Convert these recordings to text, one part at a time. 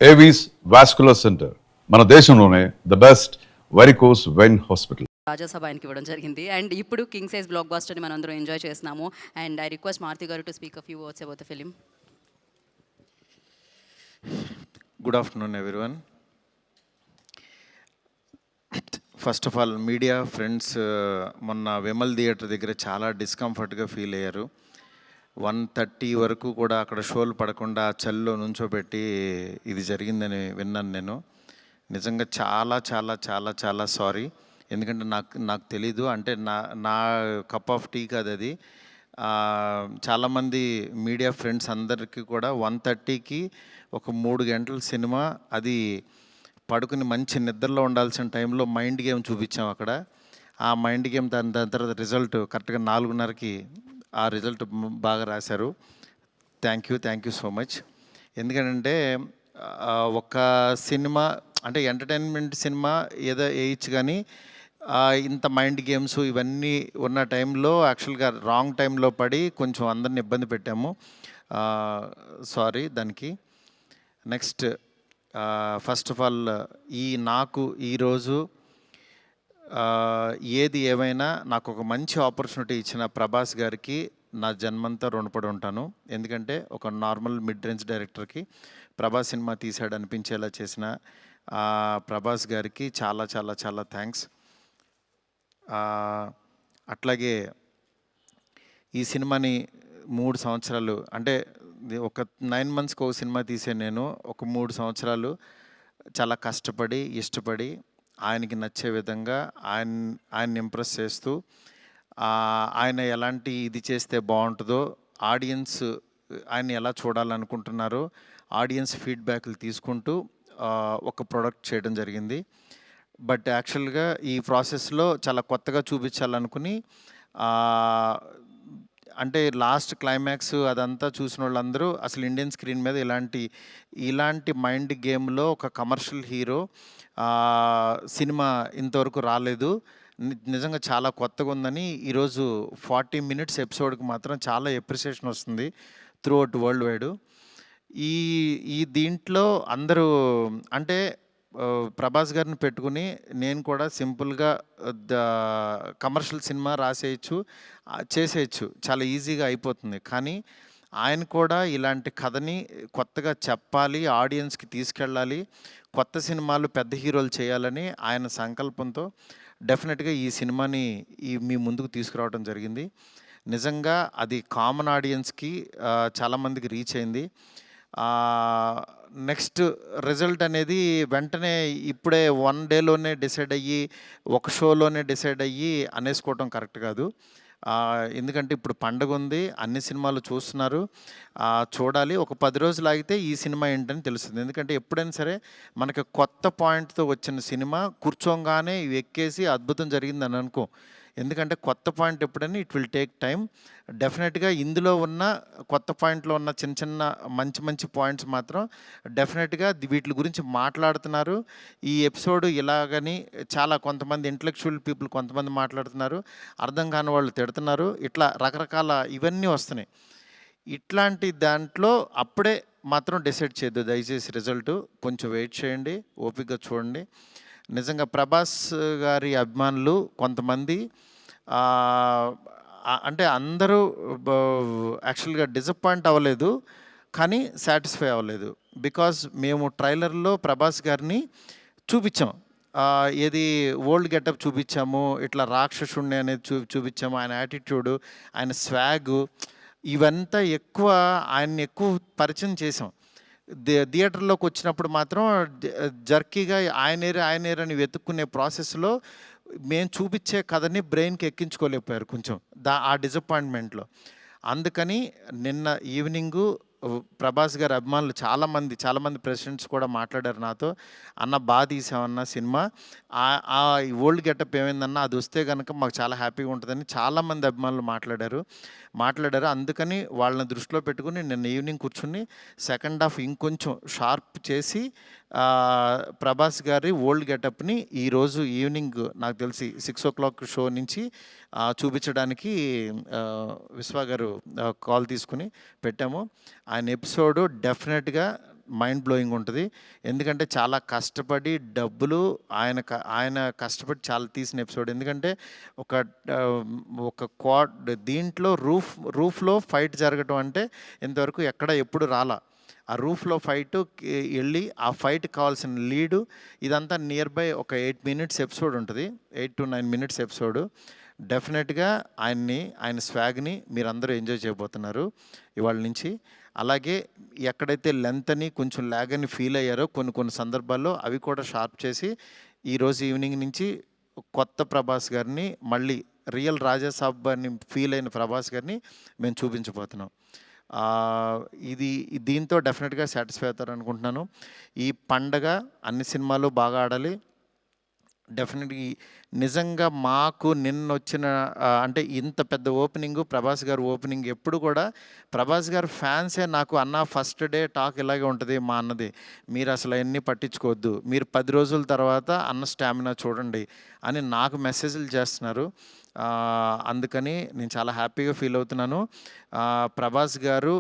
Avis vascular centre మన దేశంలోనే the best varicose vein hospital. Rajya Sabha ఆయనకి ఇవ్వడం జరిగింది. అండ్ ఇప్పుడు కింగ్ సైజ్ బ్లాక్ బాస్టర్ని మనం అందరం ఎంజాయ్ చేస్తున్నాము. అండ్ ఐ రిక్వెస్ట్ మారుతి గారు to speak a few words about the film. Good afternoon everyone. First of all media friends మొన్న విమల్ థియేటర్ దగ్గర చాలా డిస్కంఫర్ట్గా ఫీల్ అయ్యారు. 1:30 వరకు కూడా అక్కడ షోలు పడకుండా చలిలో నుంచోబెట్టి ఇది జరిగిందని విన్నాను నేను. నిజంగా చాలా చాలా చాలా చాలా సారీ. ఎందుకంటే నాకు తెలీదు, అంటే నా కప్ ఆఫ్ టీ కాదు అది. చాలామంది మీడియా ఫ్రెండ్స్ అందరికీ కూడా 1:30కి ఒక 3 గంటల సినిమా, అది పడుకుని మంచి నిద్రలో ఉండాల్సిన టైంలో మైండ్ గేమ్ చూపించాం అక్కడ. ఆ మైండ్ గేమ్ దాని తర్వాత రిజల్ట్ కరెక్ట్గా 4:30కి ఆ రిజల్ట్ బాగా రాశారు. Thank you so much. ఎందుకంటే ఒక సినిమా అంటే ఎంటర్టైన్మెంట్ సినిమా ఏదో వేయచ్చు, కానీ ఇంత మైండ్ గేమ్స్ ఇవన్నీ ఉన్న టైంలో యాక్చువల్గా రాంగ్ టైంలో పడి కొంచెం అందరిని ఇబ్బంది పెట్టాము. సారీ దానికి. నెక్స్ట్ ఫస్ట్ ఆఫ్ ఆల్ నాకు ఈరోజు ఏది ఏమైనా నాకు ఒక మంచి ఆపర్చునిటీ ఇచ్చిన ప్రభాస్ గారికి నా జన్మంతా రుణపడి ఉంటాను. ఎందుకంటే ఒక నార్మల్ మిడ్ రేంజ్ డైరెక్టర్కి ప్రభాస్ సినిమా తీసాడు అనిపించేలా చేసిన ప్రభాస్ గారికి చాలా చాలా చాలా థ్యాంక్స్. అట్లాగే ఈ సినిమాని 3 సంవత్సరాలు, అంటే ఒక 9 మంత్స్కి ఒక సినిమా తీసే నేను ఒక 3 సంవత్సరాలు చాలా కష్టపడి ఇష్టపడి ఆయనకి నచ్చే విధంగా ఆయన్ని ఇంప్రెస్ చేస్తూ, ఆయన ఎలాంటి ఇది చేస్తే బాగుంటుందో, ఆడియన్స్ ఆయన ఎలా చూడాలనుకుంటున్నారో ఆడియన్స్ ఫీడ్బ్యాక్లు తీసుకుంటూ ఒక ప్రోడక్ట్ చేయడం జరిగింది. బట్ యాక్చువల్గా ఈ ప్రాసెస్లో చాలా కొత్తగా చూపించాలనుకుని, అంటే లాస్ట్ క్లైమాక్స్ అదంతా చూసిన వాళ్ళందరూ అసలు ఇండియన్ స్క్రీన్ మీద ఇలాంటి మైండ్ గేమ్లో ఒక కమర్షియల్ హీరో సినిమా ఇంతవరకు రాలేదు, నిజంగా చాలా కొత్తగా ఉందని ఈరోజు 40 మినిట్స్ ఎపిసోడ్కి మాత్రం చాలా ఎప్రిసియేషన్ వస్తుంది త్రూ అవుట్ వరల్డ్ వైడ్. ఈ దీంట్లో అందరూ అంటే ప్రభాస్ గారిని పెట్టుకుని నేను కూడా సింపుల్గా కమర్షియల్ సినిమా రాసేయచ్చు, చేసేయచ్చు, చాలా ఈజీగా అయిపోతుంది. కానీ ఆయన కూడా ఇలాంటి కథని కొత్తగా చెప్పాలి, ఆడియన్స్కి తీసుకెళ్ళాలి, కొత్త సినిమాలు పెద్ద హీరోలు చేయాలని ఆయన సంకల్పంతో డెఫినెట్గా ఈ సినిమాని మీ ముందుకు తీసుకురావడం జరిగింది. నిజంగా అది కామన్ ఆడియన్స్కి చాలామందికి రీచ్ అయింది. నెక్స్ట్ రిజల్ట్ అనేది వెంటనే ఇప్పుడే 1 డేలోనే డిసైడ్ అయ్యి ఒక షోలోనే డిసైడ్ అయ్యి అనేసుకోవటం కరెక్ట్ కాదు. ఎందుకంటే ఇప్పుడు పండగ ఉంది, అన్ని సినిమాలు చూస్తున్నారు, చూడాలి. ఒక 10 రోజులు ఆగితే ఈ సినిమా ఏంటని తెలుస్తుంది. ఎందుకంటే ఎప్పుడైనా సరే మనకి కొత్త పాయింట్తో వచ్చిన సినిమా కూర్చోగానే ఎక్కేసి అద్భుతం జరిగిందని అనుకో. ఎందుకంటే కొత్త పాయింట్ ఎప్పుడని ఇట్ విల్ టేక్ టైం. డెఫినెట్గా ఇందులో ఉన్న కొత్త పాయింట్లో ఉన్న చిన్న మంచి పాయింట్స్ మాత్రం డెఫినెట్గా వీటి గురించి మాట్లాడుతున్నారు. ఈ ఎపిసోడ్ ఇలాగని చాలా కొంతమంది ఇంటలెక్చువల్ పీపుల్ కొంతమంది మాట్లాడుతున్నారు, అర్థం కాని వాళ్ళు తిడుతున్నారు, ఇట్లా రకరకాల ఇవన్నీ వస్తున్నాయి. ఇట్లాంటి దాంట్లో అప్పుడే మాత్రం డిసైడ్ చేయొద్దు దయచేసి. రిజల్ట్ కొంచెం వెయిట్ చేయండి, ఓపికగా చూడండి. నిజంగా ప్రభాస్ గారి అభిమానులు కొంతమంది అంటే అందరూ యాక్చువల్గా డిసప్పాయింట్ అవ్వలేదు, కానీ సాటిస్ఫై అవ్వలేదు. బికాజ్ మేము ట్రైలర్లో ప్రభాస్ గారిని చూపించాం, ఏది ఓల్డ్ గెటప్ చూపించాము, ఇట్లా రాక్షసుణ్ణి అనేది చూపించాము, ఆయన యాటిట్యూడు, ఆయన స్వాగు, ఇవంతా ఆయన్ని ఎక్కువ పరిచయం చేసాం. థియేటర్లోకి వచ్చినప్పుడు మాత్రం జర్కీగా ఆయనేరని వెతుక్కునే ప్రాసెస్లో మేము చూపించే కథని బ్రెయిన్కి ఎక్కించుకోలేకపోయారు కొంచెం ఆ డిసప్పాయింట్మెంట్లో. అందుకని నిన్న ఈవినింగు ప్రభాస్ గారి అభిమానులు చాలామంది ప్రెసిడెంట్స్ కూడా మాట్లాడారు నాతో, అన్న బాగా తీసామన్న సినిమా, ఆ ఓల్డ్ గెటప్ ఏమైందన్నా అది వస్తే కనుక మాకు చాలా హ్యాపీగా ఉంటుందని చాలామంది అభిమానులు మాట్లాడారు. అందుకని వాళ్ళని దృష్టిలో పెట్టుకుని నిన్న ఈవినింగ్ కూర్చుని సెకండ్ హాఫ్ ఇంకొంచెం షార్ప్ చేసి ప్రభాస్ గారి ఓల్డ్ గెటప్ని ఈరోజు ఈవినింగ్ నాకు తెలిసి 6 o'clock షో నుంచి చూపించడానికి విశ్వ గారు కాల్ తీసుకుని పెట్టాము. ఆయన ఎపిసోడు డెఫినెట్గా మైండ్ బ్లోయింగ్ ఉంటుంది. ఎందుకంటే చాలా కష్టపడి డబ్బులు ఆయన కష్టపడి చాలా తీసిన ఎపిసోడ్. ఎందుకంటే ఒక దీంట్లో రూఫ్లో ఫైట్ జరగటం అంటే ఇంతవరకు ఎక్కడ ఎప్పుడు రాలా. ఆ రూఫ్లో ఫైట్ వెళ్ళి ఆ ఫైట్ కావాల్సిన లీడు ఇదంతా నియర్ బై ఒక 8 minutes ఎపిసోడ్ ఉంటుంది, 8 to 9 minutes ఎపిసోడ్. డెఫినెట్గా ఆయన స్వాగ్ని మీరందరూ ఎంజాయ్ చేయబోతున్నారు ఇవాళ నుంచి. అలాగే ఎక్కడైతే లెంత్ అని కొంచెం ల్యాగ్ అని ఫీల్ అయ్యారో కొన్ని సందర్భాల్లో అవి కూడా షార్ప్ చేసి ఈరోజు ఈవినింగ్ నుంచి కొత్త ప్రభాస్ గారిని, మళ్ళీ రియల్ రాజాసాబ్ అని ఫీల్ అయిన ప్రభాస్ గారిని మేము చూపించబోతున్నాం. దీంతో డెఫినెట్గా సాటిస్ఫై అవుతారు అనుకుంటున్నాను. ఈ పండగ అన్ని సినిమాలు బాగా ఆడాలి. డెఫినెట్గా నిజంగా మాకు నిన్నొచ్చిన అంటే ఇంత పెద్ద ఓపెనింగు, ప్రభాస్ గారు ఓపెనింగ్ ఎప్పుడు కూడా ప్రభాస్ గారు ఫ్యాన్సే నాకు అన్న ఫస్ట్ డే టాక్ ఇలాగే ఉంటుంది మా అన్నది, మీరు అసలు అవన్నీ పట్టించుకోవద్దు, మీరు 10 రోజుల తర్వాత అన్న స్టామినా చూడండి అని నాకు మెసేజ్లు చేస్తున్నారు. అందుకని నేను చాలా హ్యాపీగా ఫీల్ అవుతున్నాను. ప్రభాస్ గారు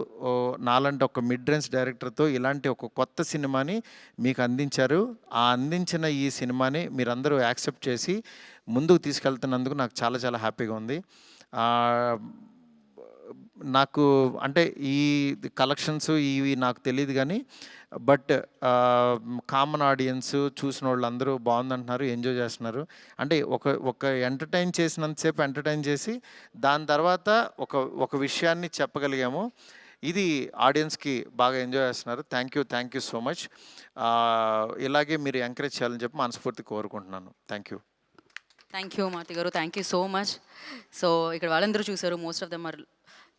నాలాంటి ఒక మిడ్ రేంజ్ డైరెక్టర్తో ఇలాంటి ఒక కొత్త సినిమాని మీకు అందించారు. అందించిన ఈ సినిమాని మీరందరూ యాక్సెప్ట్ చేసి ముందుకు తీసుకెళ్తున్నందుకు నాకు చాలా చాలా హ్యాపీగా ఉంది. నాకు అంటే ఈ కలెక్షన్స్ ఇవి నాకు తెలియదు కానీ బట్ కామన్ ఆడియన్స్ చూసిన వాళ్ళందరూ బాగుందంటున్నారు, ఎంజాయ్ చేస్తున్నారు. అంటే ఒక ఎంటర్టైన్ చేసినంతసేపు ఎంటర్టైన్ చేసి దాని తర్వాత ఒక విషయాన్ని చెప్పగలిగాము. ఇది ఆడియన్స్కి బాగా ఎంజాయ్ చేస్తున్నారు. Thank you so much. ఇలాగే మీరు ఎంకరేజ్ చేయాలని చెప్పి మనస్ఫూర్తి కోరుకుంటున్నాను. థ్యాంక్ యూ మారుతి గారు, thank you so much. So ఇక్కడ వాళ్ళందరూ చూసారు, మోస్ట్ ఆఫ్ దెమ్ ఆర్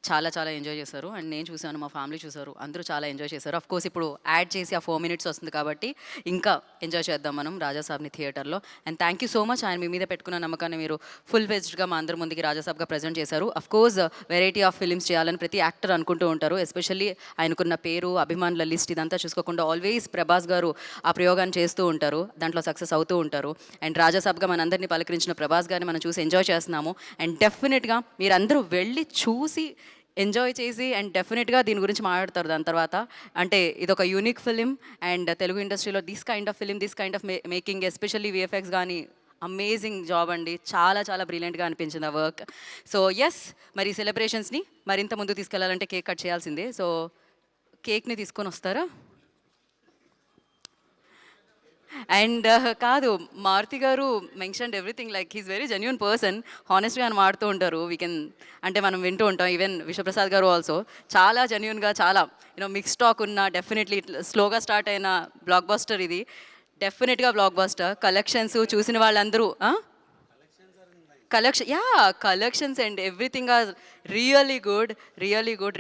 చాలా చాలా ఎంజాయ్ చేశారు. అండ్ నేను చూశాను, మా ఫ్యామిలీ చూశారు, అందరూ చాలా ఎంజాయ్ చేశారు. అఫ్ కోర్స్ ఇప్పుడు యాడ్ చేసి ఆ 4 minutes వస్తుంది కాబట్టి ఇంకా ఎంజాయ్ చేద్దాం మనం రాజాసాబ్ని థియేటర్లో. And thank you so much. ఆయన మీ మీద పెట్టుకున్న నమ్మకాన్ని మీరు ఫుల్ ఫెజ్డ్గా మా అందరి ముందుకి రాజాసాబ్గా ప్రజెంట్ చేశారు. Of course variety of films చేయాలని ప్రతి యాక్టర్ అనుకుంటూ ఉంటారు. ఎస్పెషల్లీ ఆయనకున్న పేరు, అభిమానుల లిస్ట్ ఇదంతా చూసుకోకుండా ఆల్వేస్ ప్రభాస్ గారు ఆ ప్రయోగాన్ని చేస్తూ ఉంటారు, దాంట్లో సక్సెస్ అవుతూ ఉంటారు. అండ్ రాజాసాబ్గా మనందరినీ పలకరించిన ప్రభాస్ గారిని మనం చూసి ఎంజాయ్ చేస్తున్నాము. అండ్ డెఫినెట్గా మీరందరూ వెళ్ళి చూసి ఎంజాయ్ చేసి అండ్ డెఫినెట్గా దీని గురించి మాట్లాడతారు దాని తర్వాత. అంటే ఇదొక యూనిక్ ఫిలిం అండ్ తెలుగు ఇండస్ట్రీలో this kind of making, especially VFX కానీ అమేజింగ్ జాబ్ అండి. చాలా చాలా బ్రిలియంట్గా అనిపించింది ఆ వర్క్. సో ఎస్, మరి సెలబ్రేషన్స్ని మరింత ముందుకు తీసుకెళ్లాలంటే కేక్ కట్ చేయాల్సిందే. సో కేక్ని తీసుకొని వస్తారా? అండ్ కాదు, Maruthi garu mentioned everything, like he's very genuine person, హానెస్ట్గా అని మాడుతూ ఉంటారు. అంటే మనం వింటూ ఉంటాం. ఈవెన్ విశ్వప్రసాద్ గారు ఆల్సో చాలా జెన్యూన్గా, చాలా మిక్స్ టాక్ ఉన్న, డెఫినెట్లీ స్లోగా స్టార్ట్ అయిన బ్లాక్ బస్టర్ ఇది. డెఫినెట్గా బ్లాక్ బస్టర్. కలెక్షన్స్ చూసిన వాళ్ళందరూ collections and everything are really good,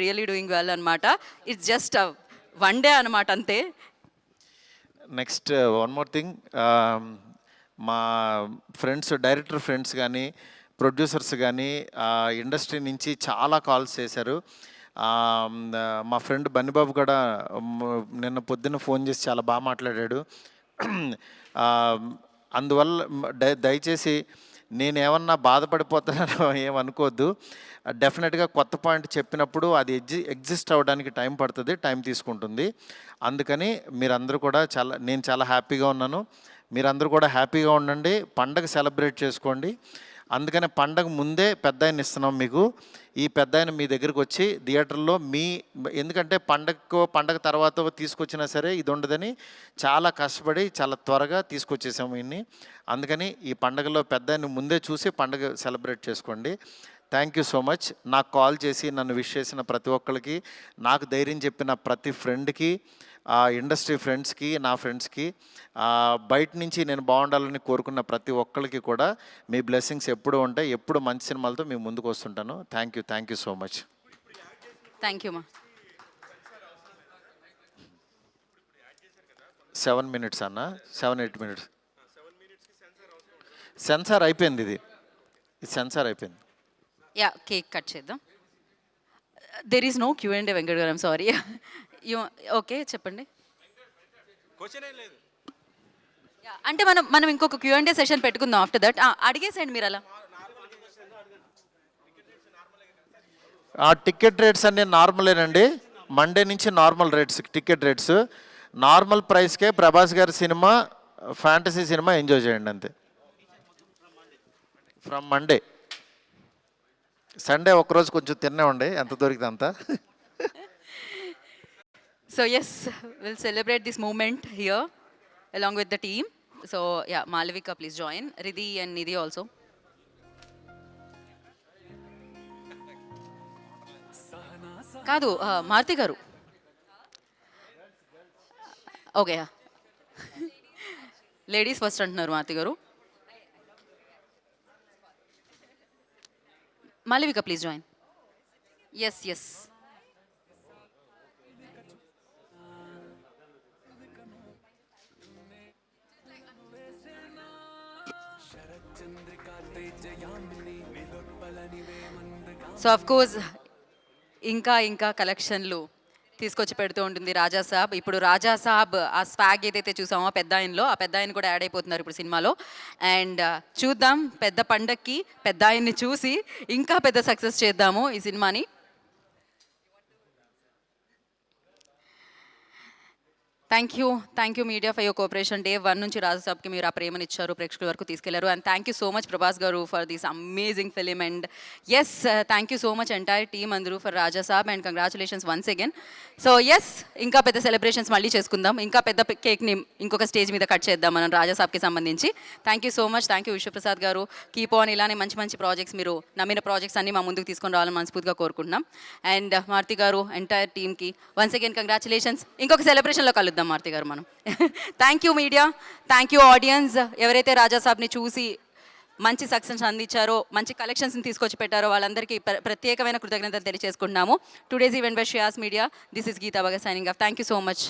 really doing well అనమాట. ఇట్స్ జస్ట్ వన్ డే అనమాట, అంతే. నెక్స్ట్ వన్ మోర్ థింగ్, మా డైరెక్టర్ ఫ్రెండ్స్ కానీ ప్రొడ్యూసర్స్ కానీ ఇండస్ట్రీ నుంచి చాలా కాల్స్ చేశారు. మా ఫ్రెండ్ బన్నిబాబు కూడా నిన్న పొద్దున్న ఫోన్ చేసి చాలా బాగా మాట్లాడాడు. అందువల్ల దయచేసి నేనేమన్నా బాధపడిపోతానో ఏమనుకోవద్దు. డెఫినెట్గా కొత్త పాయింట్ చెప్పినప్పుడు అది ఎగ్జిస్ట్ అవ్వడానికి టైం పడుతుంది, టైం తీసుకుంటుంది. అందుకని మీరందరూ కూడా నేను చాలా హ్యాపీగా ఉన్నాను. మీరందరూ కూడా హ్యాపీగా ఉండండి, పండగ సెలబ్రేట్ చేసుకోండి. అందుకని పండగ ముందే పెద్ద ఆయన ఇస్తున్నాం మీకు. ఈ పెద్ద ఆయన మీ దగ్గరికి వచ్చి థియేటర్లో ఎందుకంటే పండగ తర్వాత తీసుకొచ్చినా సరే ఇది ఉండదని చాలా కష్టపడి చాలా త్వరగా తీసుకొచ్చేసాము ఇన్ని. అందుకని ఈ పండగలో పెద్ద ఆయన ముందే చూసి పండగ సెలబ్రేట్ చేసుకోండి. Thank you so much. నాకు కాల్ చేసి నన్ను విష్ చేసిన ప్రతి ఒక్కరికి, నాకు ధైర్యం చెప్పిన ప్రతి ఫ్రెండ్కి, ఇండస్ట్రీ ఫ్రెండ్స్కి, నా ఫ్రెండ్స్కి, బయట నుంచి నేను బాగుండాలని కోరుకున్న ప్రతి ఒక్కరికి కూడా మీ బ్లెస్సింగ్స్ ఎప్పుడూ ఉంటాయి. ఎప్పుడు మంచి సినిమాలతో మీ ముందుకు వస్తుంటాను. Thank you so much. Thank you మా. 7 minutes అన్న, 7-8 minutes సెన్సార్ అయిపోయింది. ఇది సెన్సార్ అయిపోయింది. యా, కేక్ కట్ చేద్దాం. There is no Q&A Venkat గారు, ఐమ్ సారీ. ఓకే, చెప్పండి. అంటే మనం ఇంకొక Q&A సెషన్ పెట్టుకుందాం ఆఫ్టర్ దట్. అడిగేసేయండి మీరు అలా. టికెట్ రేట్స్ అన్నీ నార్మలేనండి. మండే నుంచి normal rates ticket rates. Normal ప్రైస్కే ప్రభాస్ గారి సినిమా, ఫ్యాంటసీ సినిమా ఎంజాయ్ చేయండి అంతే. From Monday. సండే ఒక్కరోజు కొంచెం తినేవండి, ఎంత దొరికితే అంత. So yes, we'll celebrate this moment here along with the team. So yeah, Malavika, please join. Riddhi and Nidhi also. కాదు మారుతి గారు. ఓకే, లేడీస్ ఫస్ట్ అంటున్నారు మారుతి గారు. Malavika please join. Yes yes. So of course ఇంకా ఇంకా కలెక్షన్లు తీసుకొచ్చి పెడుతూ ఉంటుంది రాజా సాబ్. ఇప్పుడు రాజా సాబ్ ఆ స్వాగ్ ఏదైతే చూసామో పెద్ద ఆయనలో, ఆ పెద్ద ఆయన కూడా యాడ్ అయిపోతున్నారు ఇప్పుడు సినిమాలో. అండ్ చూద్దాం, పెద్ద పండక్కి పెద్ద ఆయన్ని చూసి ఇంకా పెద్ద సక్సెస్ చేద్దాము ఈ సినిమాని. Thank you media for your cooperation. Day 1 నుంచి రాజు సాబ్కి మీరు ఆ ప్రేమను ఇచ్చారు, ప్రేక్షకుల వరకు తీసుకెళ్లారు. And thank you so much Prabhas garu for this amazing film. And yes, thank you so much entire team అందరూ for Raja Saab. And congratulations once again. So yes, ఇంకా పెద్ద సెలబ్రేషన్స్ మళ్ళీ చేసుకుందాం, ఇంకా పెద్ద కేక్ని ఇంకొక స్టేజ్ మీద కట్ చేద్దాం మనం రాజా సాబ్కి సంబంధించి. Thank you so much. Thank you Vishwaprasad garu. Keep on ఇలానే మంచి మంచి ప్రాజెక్ట్స్, మీరు నమ్మిన ప్రాజెక్ట్స్ అన్ని మా ముందుకు తీసుకొని రావాలని మనస్ఫూర్తిగా కోరుకుంటున్నాం. అండ్ మారుతి గారు, ఎంటైర్ టీమ్కి వన్స్ అగైన్ కంగ్రాచులేషన్స్. ఇంకొక సెలబ్రేషన్లో కలుద్దాం మారుతి గారు మనం. Thank you media, thank you audience. ఎవరైతే రాజా సాబ్ని చూసి మంచి సక్సెస్ అందించారో, మంచి కలెక్షన్స్ని తీసుకొచ్చి పెట్టారో వాళ్ళందరికీ ప్రత్యేకమైన కృతజ్ఞతలు తెలియజేసుకుంటున్నాము. Today's event by Shreyas media. This is Geetha బగ signing off. Thank you so much.